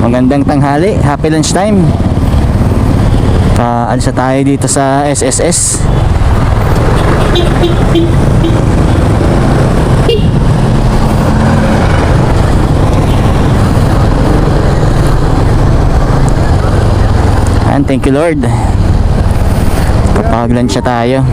Magandang tanghali, happy lunch time. Alis na tayo dito sa SSS. And thank you Lord, kapag lunch na tayo.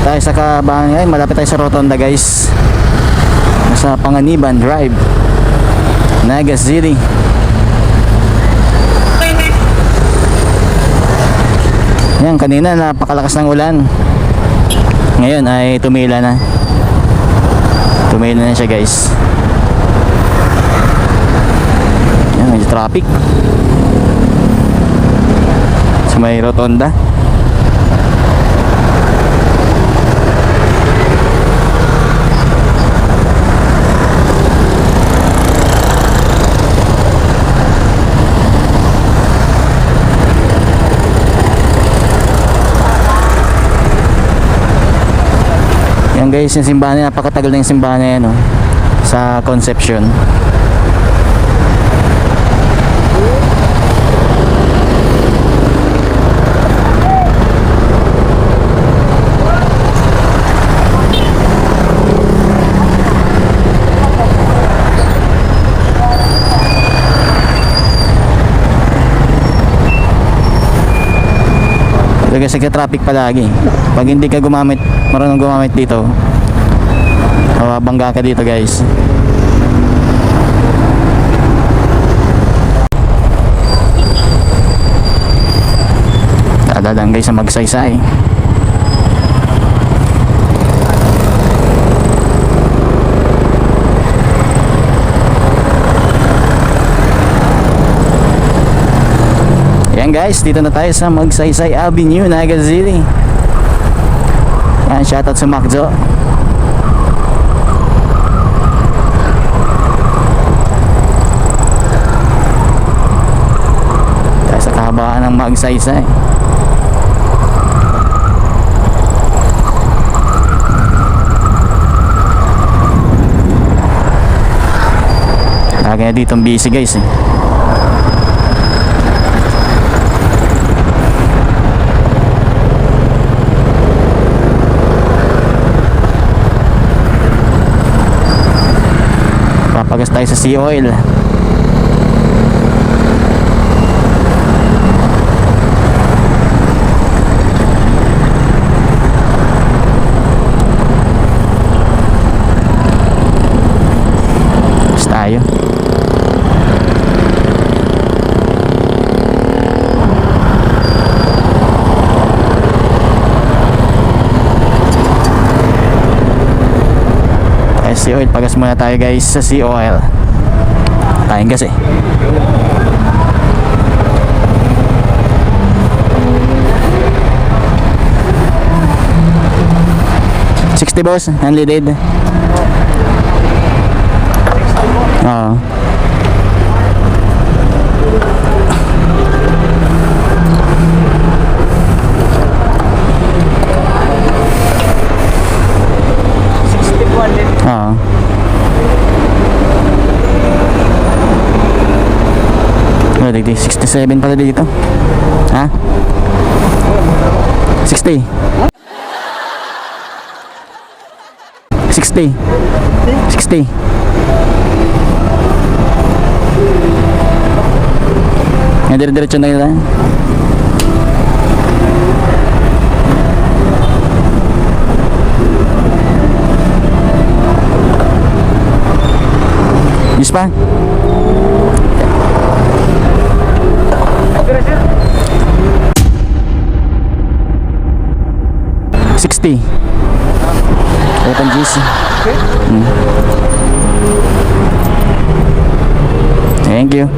Tayo sa Kabangan, malapit tayo sa Rotonda guys, sa Panganiban Drive, Naga City. Yan, kanina napakalakas ng ulan, ngayon ay tumila na siya guys. Yan, medyo traffic sa may Rotonda. Yan guys, yung simbahan na, napakatagal na yung simbahan na yan, oh, sa Concepcion. Kasi traffic palagi. Pag hindi ka marunong gumamit dito, mababangga ka dito guys. Dadaan guys sa Magsaysay. Yan guys, dito na tayo sa Magsaysay Avenue, Naga City. Yan, shoutout sa Macjo. Tayo sa kahabaan ng Magsaysay. Lagi na ditong busy guys eh. Papagas tayo sa Sea Oil. Tapos tayo. Sea Oil, pagas muna tayo guys sa Sea Oil. Kain kasi. $60 boss, unleaded. Oo. Oo. Oh, 67 pala dito. Ha? 60. 60. 60. Yan, dire-diretso na yun. Yes pa? $60. Open GC. Thank you.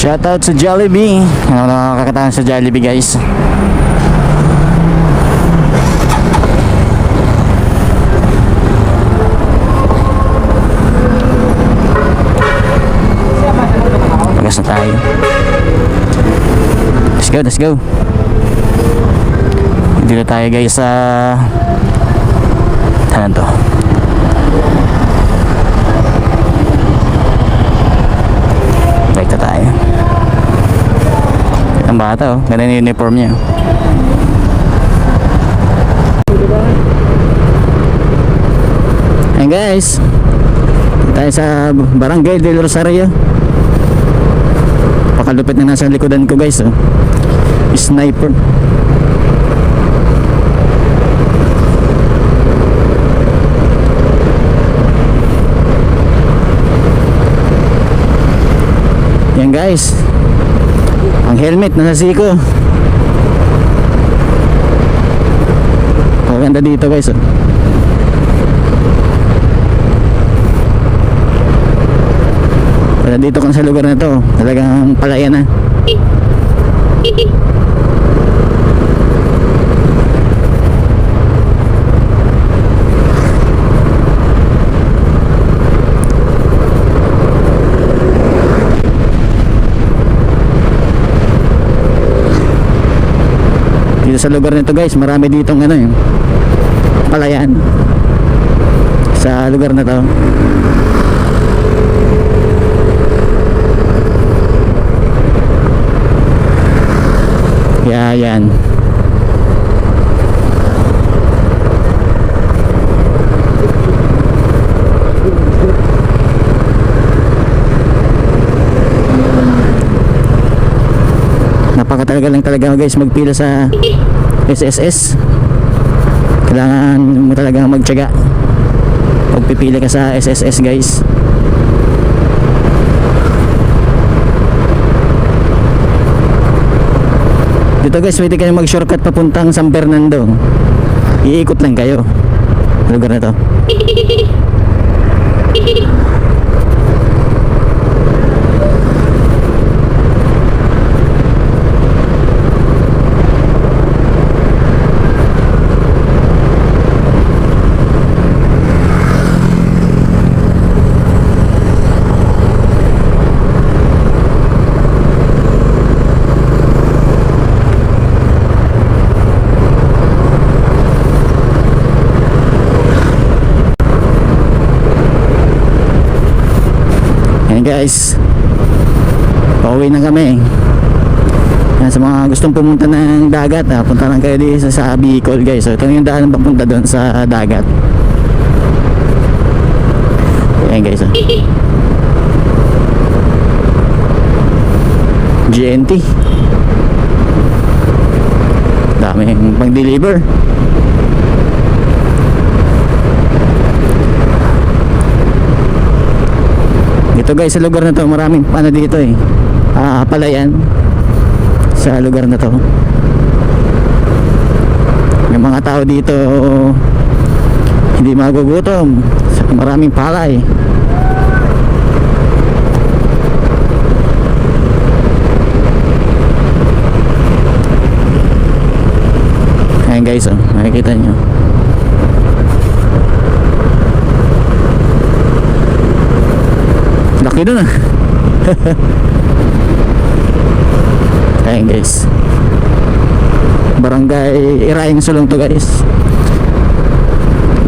Shoutout sa Jollibee. Ano na nakakataan sa Jollibee guys. Pagas na tayo. Let's go. Dito tayo guys sa ano to? Dito tayo. Ang bata oh, ganda yung uniform niya. Ayan guys, dito tayo sa Barangay del Rosario. Pakalupit na nasa likodan ko guys oh. Sniper. Yan guys, ang helmet nasa siko. Maganda dito guys oh. Wala dito kung sa lugar na to, talagang palayan na. Dito sa lugar nito guys, marami ditong ano yung palayan sa lugar na to. Yan. Napakatagal lang talaga guys magpila sa SSS. Kailangan mo talaga magtiyaga pag pipila ka sa SSS guys. Dito guys, pwede kayo mag shortcut papuntang San Fernando. Iikot lang kayo sa lugar na to. Ayan guys, pauwi na kami. Yan, sa mga gustong pumunta ng dagat, punta lang kayo dito sa Bicol guys. So ito yung daan papunta doon sa dagat. Ayan guys GNT, daming pang-deliver. Dito guys, sa lugar na to maraming ano dito eh, palayan sa lugar na to. Yung mga tao dito hindi magugutom, maraming palay. Ayan guys oh, makikita nyo. Laki doon ah. Ayan guys, Barangay Irayang Sulong to guys,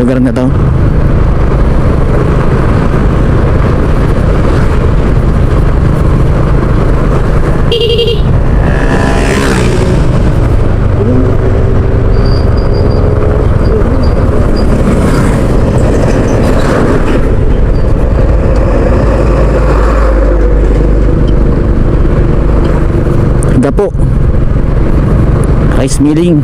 lugar na to. Gapo, rice milling.